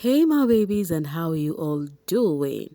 Hey my babies, and how are you all doing?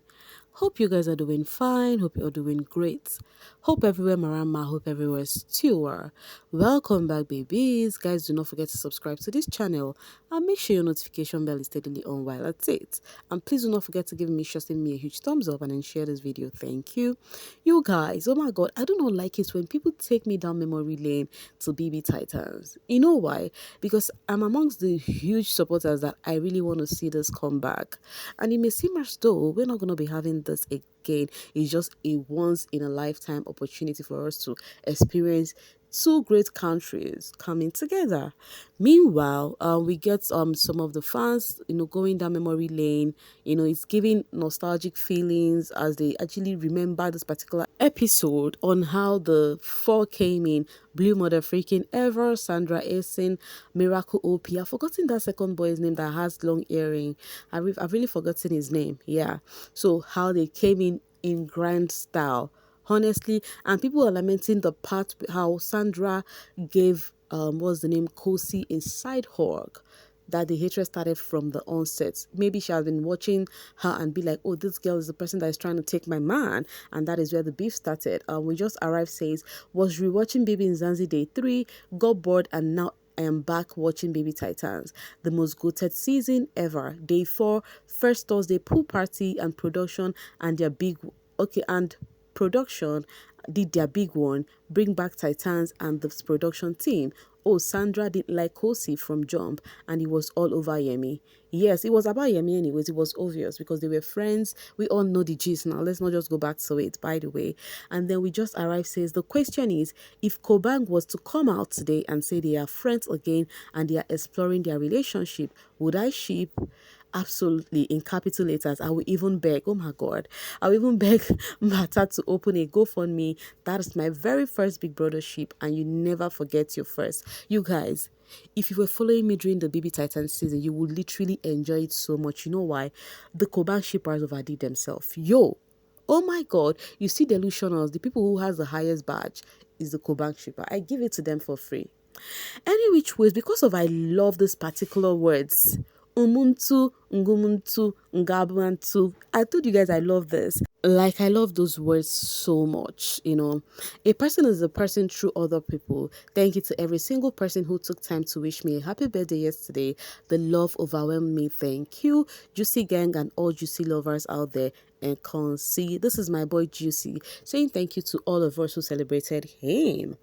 Hope you guys are doing fine. Hope you're doing great. Hope everywhere marama, hope everywhere stewer. Welcome back babies. Guys, do not forget to subscribe to this channel and make sure your notification bell is steadily on while at it. And please do not forget to give me a huge thumbs up and then share this video. Thank you. You guys, oh my god, I do not like it when people take me down memory lane to BB Titans. You know why? Because I'm amongst the huge supporters that I really want to see this come back. And it may seem as though we're not going to be having this again. It's just a once in a lifetime opportunity for us to experience two great countries coming together. Meanwhile, we get some of the fans, going down memory lane. It's giving nostalgic feelings as they actually remember this particular episode on how the four came in. Blue Mother freaking ever, Sandra Essen, Miracle OP. I've forgotten that second boy's name that has long earring. I've really forgotten his name. Yeah. So how they came in grand style, honestly, and people are lamenting the part how Sandra gave what's the name, Khosi, a side hug, that the hatred started from the onset. Maybe she has been watching her and be like, oh, this girl is the person that is trying to take my man, and that is where the beef started. We just arrived, says, was rewatching bbnzansi day 3, got bored, and now I am back watching Baby Titans, the most goated season ever. Day 4, first Thursday pool party and production, and their big production did their big one, bring back Titans and the production team. Oh, Sandra didn't like Khosi from Jump, and it was all over Yemi. Yes, it was about Yemi anyways. It was obvious because they were friends. We all know the gist now. Let's not just go back to it, by the way. And then we just arrived, says, the question is, if Kobang was to come out today and say they are friends again and they are exploring their relationship, would I ship? Absolutely, in capital letters. I will even beg, oh my god, I will even beg Mata to open a GoFundMe. That is my very first Big Brother ship, and you never forget your first. You guys, if you were following me during the Baby Titans season, you would literally enjoy it so much. You know why? The Koban shippers overdid themselves. Yo, oh my god, you see delusionals, the people who has the highest badge is the Koban shipper. I give it to them for free. Any which ways, because of I love this particular words. Umuntu, ngumuntu, ngabantu. I told you guys I love this. Like, I love those words so much. A person is a person through other people. Thank you to every single person who took time to wish me a happy birthday yesterday. The love overwhelmed me. Thank you, Juicy Gang, and all Juicy lovers out there. And Khosi, this is my boy Juicy, saying thank you to all of us who celebrated him.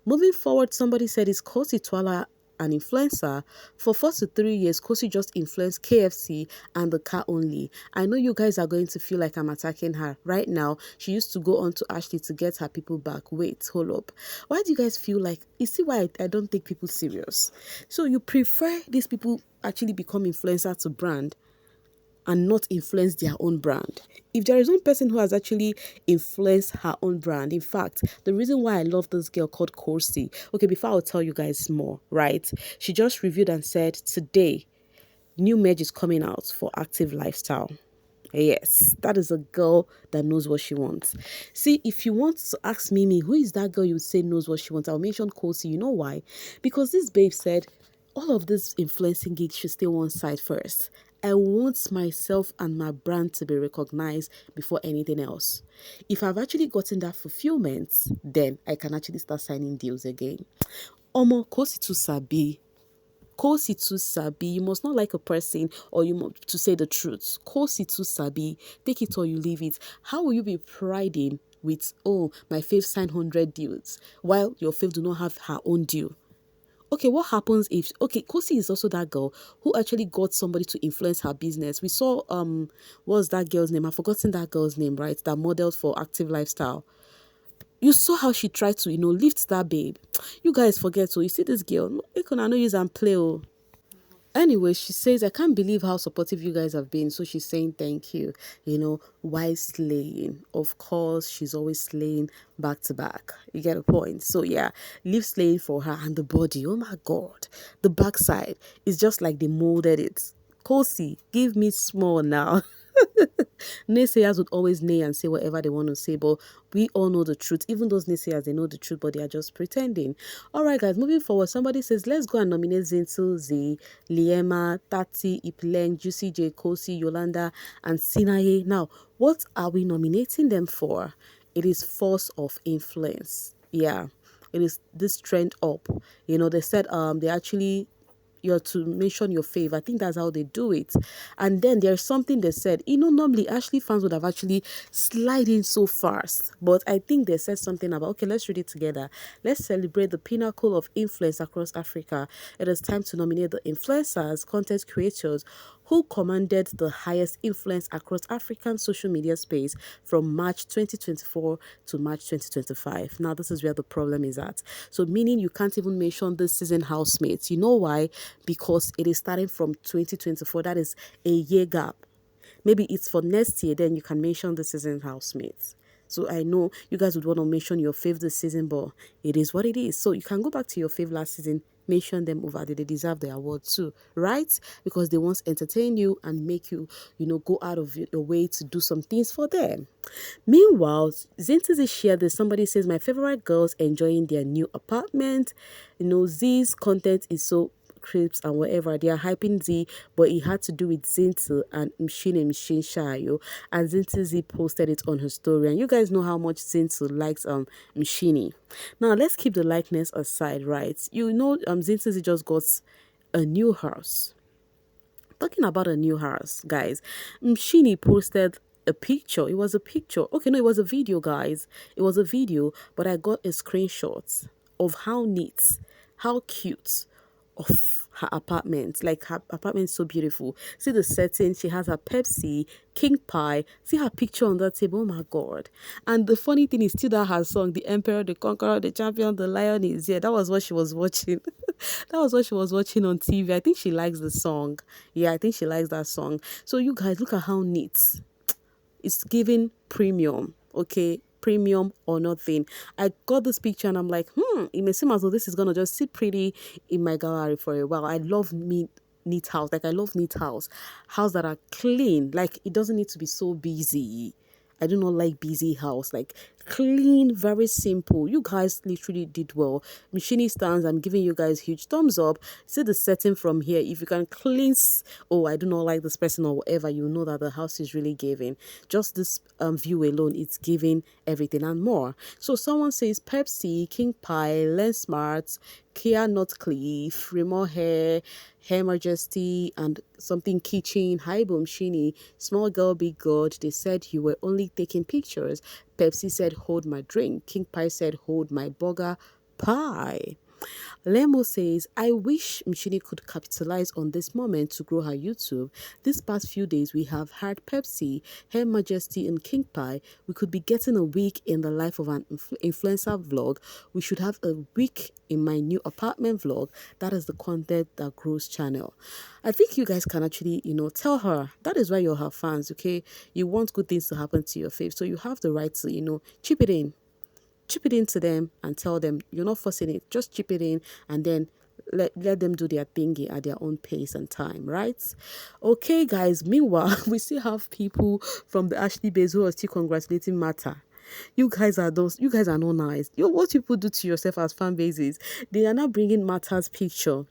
Moving forward, somebody said, is Khosi Twala an influencer? For 4 to 3 years, Khosi just influenced KFC and the car only. I know you guys are going to feel like I'm attacking her. Right now, she used to go on to Ashley to get her people back. Wait, hold up. Why do you guys feel like, you see why I don't take people serious? So you prefer these people actually become influencer to brand and not influence their own brand? If there is one person who has actually influenced her own brand, in fact, the reason why I love this girl called Khosi, okay, before I'll tell you guys more, right? She just reviewed and said, today, new merge is coming out for Active Lifestyle. Yes, that is a girl that knows what she wants. See, if you want to ask Mimi, who is that girl you would say knows what she wants, I'll mention Khosi. You know why? Because this babe said, all of this influencing gigs should stay one side first. I want myself and my brand to be recognized before anything else. If I've actually gotten that fulfillment, then I can actually start signing deals again. Omo, Khosi to sabi. Khosi to sabi. You must not like a person or to say the truth. Khosi to sabi. Take it or you leave it. How will you be priding with, oh, my fave signed 100 deals, while your fave do not have her own deal? Okay, what happens if, okay, Khosi is also that girl who actually got somebody to influence her business. We saw what was that girl's name? I've forgotten that girl's name, right? That modeled for Active Lifestyle. You saw how she tried to, lift that babe. You guys forget, so you see this girl, I know use and play. Oh. Anyway, she says, I can't believe how supportive you guys have been. So she's saying thank you. Why slaying? Of course, she's always slaying back to back. You get a point. So yeah, leave slaying for her. And the body, oh my God. The backside is just like they molded it. Khosi, give me small now. Naysayers would always neigh and say whatever they want to say, but we all know the truth. Even those naysayers, they know the truth, but they are just pretending. All right, guys, moving forward, somebody says, let's go and nominate Zintu, Z, Liema, Tati, Ipleng, Juicy J, Khosi, Yolanda, and Sinaye. Now, what are we nominating them for? It is force of influence. Yeah, it is this trend up. They said they actually you're to mention your fave. I think that's how they do it. And then there's something they said. Normally Ashley fans would have actually slide in so fast. But I think they said something about, okay, let's read it together. Let's celebrate the pinnacle of influence across Africa. It is time to nominate the influencers, content creators who commanded the highest influence across African social media space from March 2024 to March 2025. Now, this is where the problem is at. So, meaning you can't even mention this season housemates. You know why? Because it is starting from 2024. That is a year gap. Maybe it's for next year, then you can mention the season housemates. So I know you guys would want to mention your fave this season, but it is what it is. So you can go back to your fave last season, mention them over there. They deserve the award too, right? Because they once entertain you and make you, go out of your way to do some things for them. Meanwhile, Zintizi shared this. Somebody says, my favorite girls enjoying their new apartment. Z's content is so crisps and whatever. They are hyping Z, but it had to do with Zinti and Mshini Shayo. And Zinti Z posted it on her story. And you guys know how much Zinti likes Mshini. Now let's keep the likeness aside, right? Zinti Z just got a new house. Talking about a new house, guys, Mshini posted a picture. It was a picture. Okay, no, it was a video, guys. It was a video, but I got a screenshot of how neat, how cute of her apartment. Like, her apartment is so beautiful. See the setting. She has her Pepsi, king pie. See her picture on that table. Oh my god. And the funny thing is still that her song, the emperor, the conqueror, the champion, the lion is here. That was what she was watching. That was what she was watching on TV. I think she likes the song. Yeah, I think she likes that song. So you guys, look at how neat. It's giving premium. Okay, premium or nothing. I got this picture and I'm like, it may seem as though this is gonna just sit pretty in my gallery for a while. I love neat house. Like, I love neat house that are clean. Like, it doesn't need to be so busy. I do not like busy house. Like, clean, very simple. You guys literally did well. Mshini stands. I'm giving you guys huge thumbs up. See the setting from here. If you can cleanse, I do not like this person or whatever, you know that the house is really giving. Just this view alone, it's giving everything and more. So someone says Pepsi, King Pie, Lens Smart, Kia Notcliffe, Remo Hair Majesty, and something kitchen. Hi, Boom Shini. Small girl, big god. They said you were only taking pictures. Pepsi said, hold my drink. King Pie said, hold my burger pie. Lemo says, I wish Mshini could capitalize on this moment to grow her YouTube. These past few days, we have had Pepsi, Her Majesty, and King Pie. We could be getting a week in the life of an influencer vlog. We should have a week in my new apartment vlog. That is the content that grows channel. I think you guys can actually, tell her. That is why you're her fans, okay? You want good things to happen to your fave. So you have the right to, chip it in. Chip it into them and tell them you're not forcing it. Just chip it in and then let them do their thingy at their own pace and time, right? Okay, guys. Meanwhile, we still have people from the Ashley base who are still congratulating Mata. You guys are not nice. What people do to yourself as fan bases, they are now bringing Mata's picture,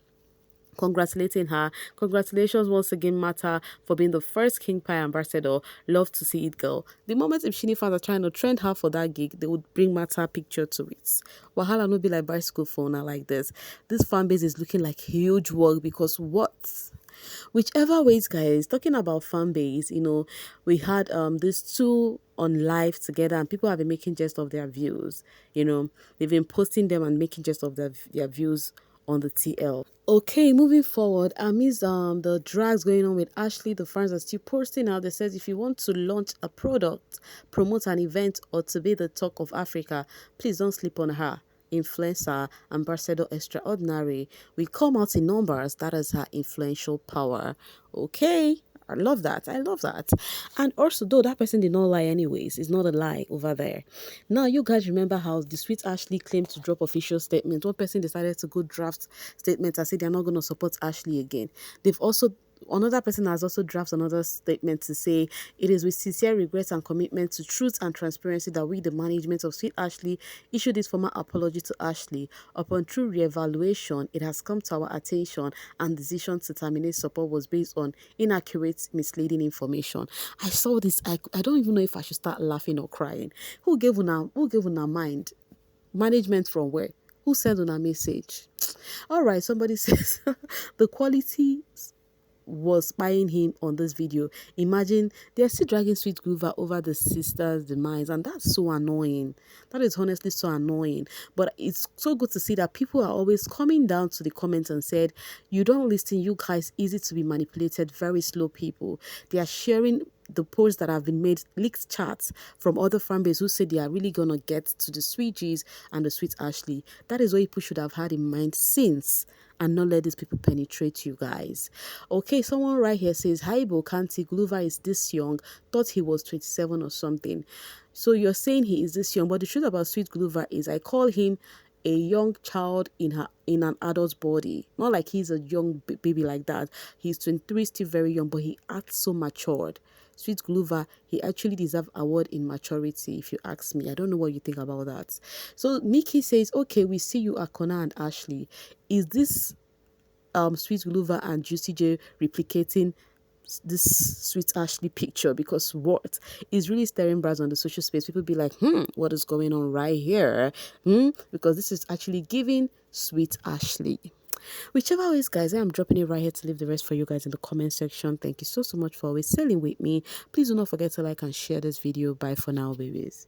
congratulating her. Congratulations once again, Mata, for being the first King Pie ambassador. Love to see it, girl. The moment if Shini fans are trying to trend her for that gig, they would bring Mata picture to it. Wahala no be like bicycle phone like this. This fan base is looking like huge work because what? Whichever ways, guys, talking about fan base, we had these two on live together and people have been making jest of their views. They've been posting them and making jest of their views on the TL. Okay, moving forward, amidst the drags going on with Ashley, the fans are still posting out. They says if you want to launch a product, promote an event, or to be the talk of Africa, please don't sleep on her. Influencer, ambassador extraordinary. We come out in numbers. That is her influential power. Okay. I love that. And also, though that person did not lie anyways, it's not a lie over there. Now, you guys remember how the Sweetashley claimed to drop official statement. One person decided to go draft statement and say they're not going to support Ashley again. They've also Another person has also drafted another statement to say, it is with sincere regret and commitment to truth and transparency that we, the management of Sweet Ashley, issue this formal apology to Ashley. Upon true re-evaluation, it has come to our attention and decision to terminate support was based on inaccurate, misleading information. I saw this. I don't even know if I should start laughing or crying. Who gave una mind? Management from where? Who sent on a message? All right, somebody says the quality was spying him on this video. Imagine they're still dragging Sweet Guluva over the sister's demise, and that's so annoying. That is honestly so annoying. But it's so good to see that people are always coming down to the comments and said, you don't listen, you guys easy to be manipulated, very slow people. They are sharing the posts that have been made, leaked chats from other fan base who said they are really gonna get to the Sweet G's and the Sweet Ashley. That is what people should have had in mind since, and not let these people penetrate you guys. Okay, someone right here says, hi Bokanti, Guluva is this young, thought he was 27 or something. So you're saying he is this young, but the truth about Sweet Guluva is I call him a young child in an adult's body. Not like he's a young baby like that. He's 23, still very young, but he acts so matured. Sweet Guluva, he actually deserves award in maturity, if you ask me. I don't know what you think about that. So Nikki says, okay, we see you, Akona and Ashley. Is this Sweet Guluva and Juicy J replicating this Sweet Ashley picture? Because what is really staring brass on the social space, people be like, what is going on right here? Because this is actually giving Sweet Ashley. Whichever ways, guys, I am dropping it right here to leave the rest for you guys in the comment section. Thank you so much for always sailing with me. Please do not forget to like and share this video. Bye for now, babies.